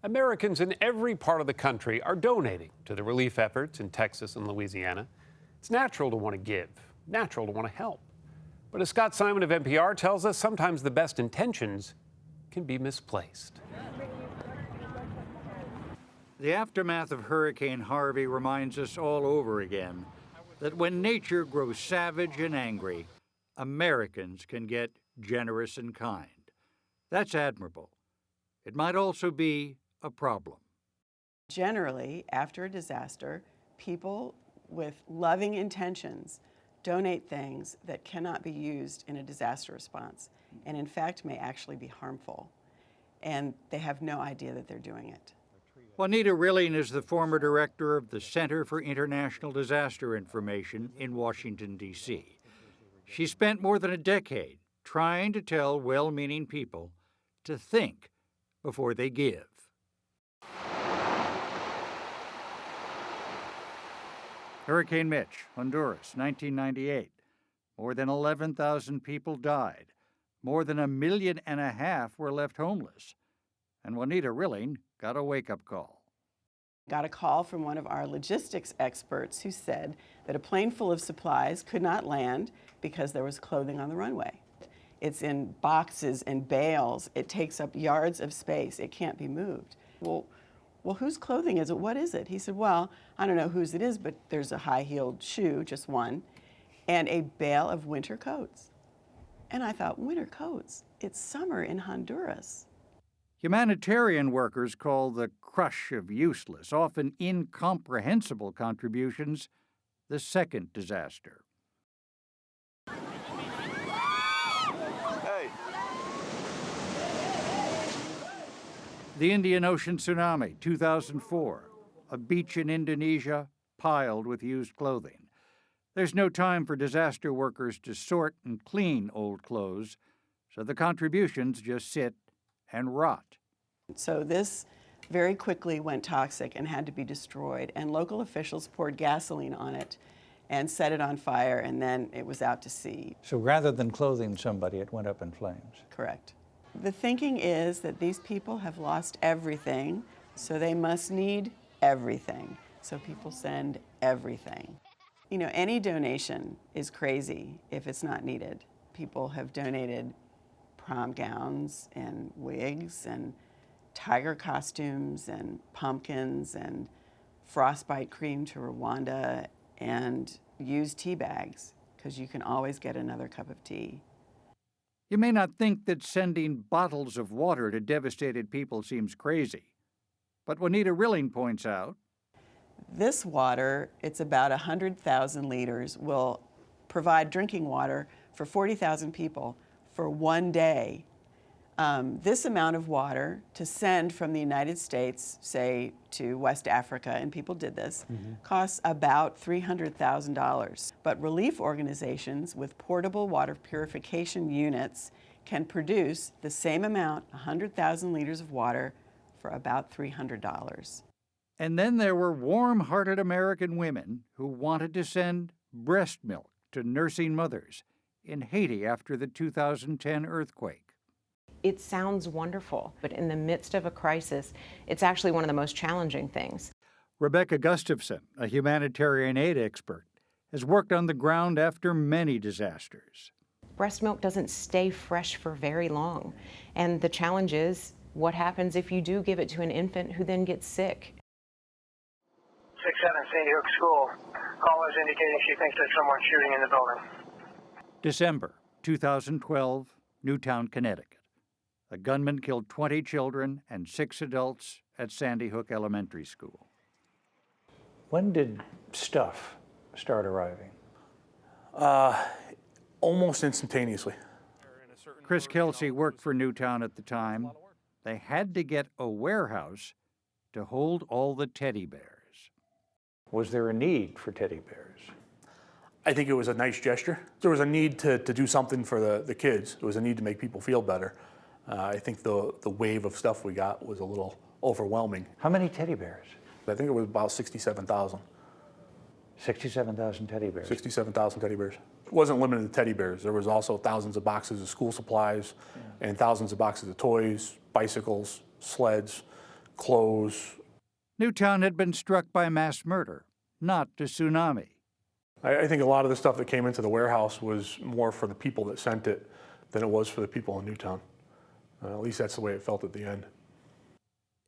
Americans in every part of the country are donating to the relief efforts in Texas and Louisiana. It's natural to want to give, natural to want to help. But as Scott Simon of NPR tells us, sometimes the best intentions can be misplaced. The aftermath of Hurricane Harvey reminds us all over again that when nature grows savage and angry, Americans can get generous and kind. That's admirable. It might also be a problem. Generally, after a disaster, people with loving intentions donate things that cannot be used in a disaster response, and in fact may actually be harmful. And they have no idea that they're doing it. Juanita Rilling is the former director of the Center for International Disaster Information in Washington, D.C. She spent more than a decade trying to tell well-meaning people to think before they give. Hurricane Mitch, Honduras, 1998. More than 11,000 people died. More than 1.5 million were left homeless. And Juanita Rilling got a wake-up call. Got a call from one of our logistics experts who said that a plane full of supplies could not land because there was clothing on the runway. It's in boxes and bales. It takes up yards of space. It can't be moved. Well, whose clothing is it? What is it? He said, well, I don't know whose it is, but there's a high-heeled shoe, just one, and a bale of winter coats. And I thought, winter coats? It's summer in Honduras. Humanitarian workers call the crush of useless, often incomprehensible contributions the second disaster. Hey. The Indian Ocean tsunami, 2004. A beach in Indonesia piled with used clothing. There's no time for disaster workers to sort and clean old clothes, so the contributions just sit and rot. So this very quickly went toxic and had to be destroyed, and local officials poured gasoline on it and set it on fire, and then it was out to sea. So rather than clothing somebody, it went up in flames. Correct. The thinking is that these people have lost everything, so they must need everything. So people send everything. You know, any donation is crazy if it's not needed. People have donated prom gowns and wigs and tiger costumes and pumpkins and frostbite cream to Rwanda and used tea bags, because you can always get another cup of tea. You may not think that sending bottles of water to devastated people seems crazy, but Juanita Rilling points out, this water, it's about 100,000 liters, will provide drinking water for 40,000 people for one day. This amount of water to send from the United States, say, to West Africa, and people did this, costs about $300,000. But relief organizations with portable water purification units can produce the same amount, 100,000 liters of water, for about $300. And then there were warm-hearted American women who wanted to send breast milk to nursing mothers in Haiti after the 2010 earthquake. It sounds wonderful, but in the midst of a crisis, it's actually one of the most challenging things. Rebecca Gustafson, a humanitarian aid expert, has worked on the ground after many disasters. Breast milk doesn't stay fresh for very long, and the challenge is, what happens if you do give it to an infant who then gets sick? 67 Sandy Hook School. Caller's indicating she thinks there's someone shooting in the building. December 2012, Newtown, Connecticut. A gunman killed 20 children and 6 adults at Sandy Hook Elementary School. When did stuff start arriving? Almost instantaneously. Chris Kelsey worked for Newtown at the time. They had to get a warehouse to hold all the teddy bears. Was there a need for teddy bears? I think it was a nice gesture. There was a need to do something for the kids. There was a need to make people feel better. I think the wave of stuff we got was a little overwhelming. How many teddy bears? I think it was about 67,000. 67,000 teddy bears. 67,000 teddy bears. It wasn't limited to teddy bears. There was also thousands of boxes of school supplies and thousands of boxes of toys, bicycles, sleds, clothes. Newtown had been struck by mass murder, not a tsunami. I think a lot of the stuff that came into the warehouse was more for the people that sent it than it was for the people in Newtown. At least that's the way it felt at the end.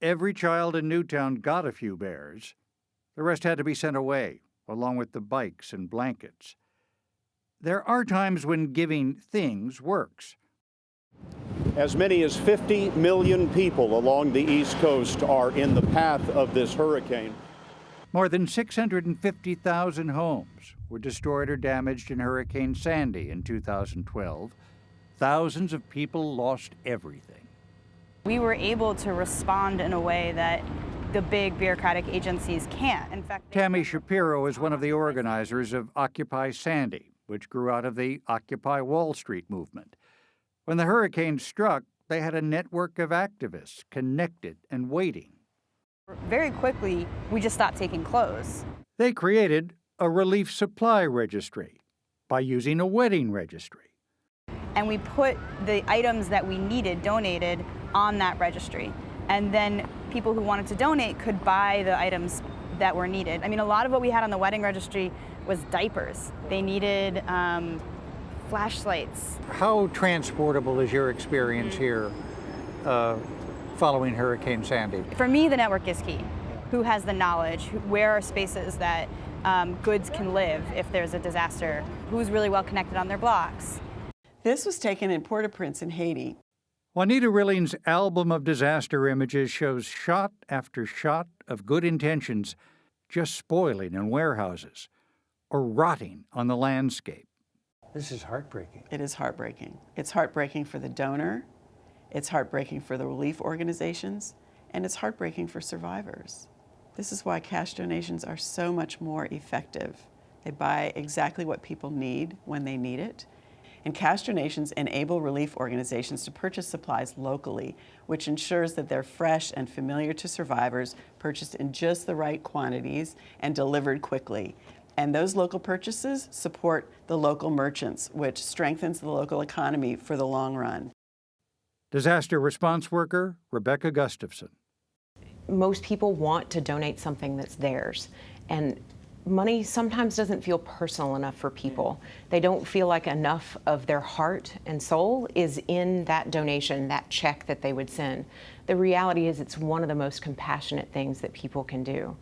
Every child in Newtown got a few bears. The rest had to be sent away, along with the bikes and blankets. There are times when giving things works. As many as 50 million people along the East Coast are in the path of this hurricane. More than 650,000 homes were destroyed or damaged in Hurricane Sandy in 2012. Thousands of people lost everything. We were able to respond in a way that the big bureaucratic agencies can't. In fact, Tammy Shapiro is one of the organizers of Occupy Sandy, which grew out of the Occupy Wall Street movement. When the hurricane struck, they had a network of activists connected and waiting. very quickly, we just stopped taking clothes. They created a relief supply registry by using a wedding registry. And we put the items that we needed donated on that registry. And then people who wanted to donate could buy the items that were needed. I mean, a lot of what we had on the wedding registry was diapers. They needed flashlights. How transportable is your experience here following Hurricane Sandy? For me, the network is key. Who has the knowledge? Where are spaces that goods can live if there's a disaster? Who's really well connected on their blocks? This was taken in Port-au-Prince in Haiti. Juanita Rilling's album of disaster images shows shot after shot of good intentions just spoiling in warehouses or rotting on the landscape. This is heartbreaking. It is heartbreaking. It's heartbreaking for the donor, it's heartbreaking for the relief organizations, and it's heartbreaking for survivors. This is why cash donations are so much more effective. They buy exactly what people need when they need it. And cash donations enable relief organizations to purchase supplies locally, which ensures that they're fresh and familiar to survivors, purchased in just the right quantities, and delivered quickly. And those local purchases support the local merchants, which strengthens the local economy for the long run. Disaster response worker Rebecca Gustafson. Most people want to donate something that's theirs, and money sometimes doesn't feel personal enough for people. They don't feel like enough of their heart and soul is in that donation, that check that they would send. The reality is it's one of the most compassionate things that people can do.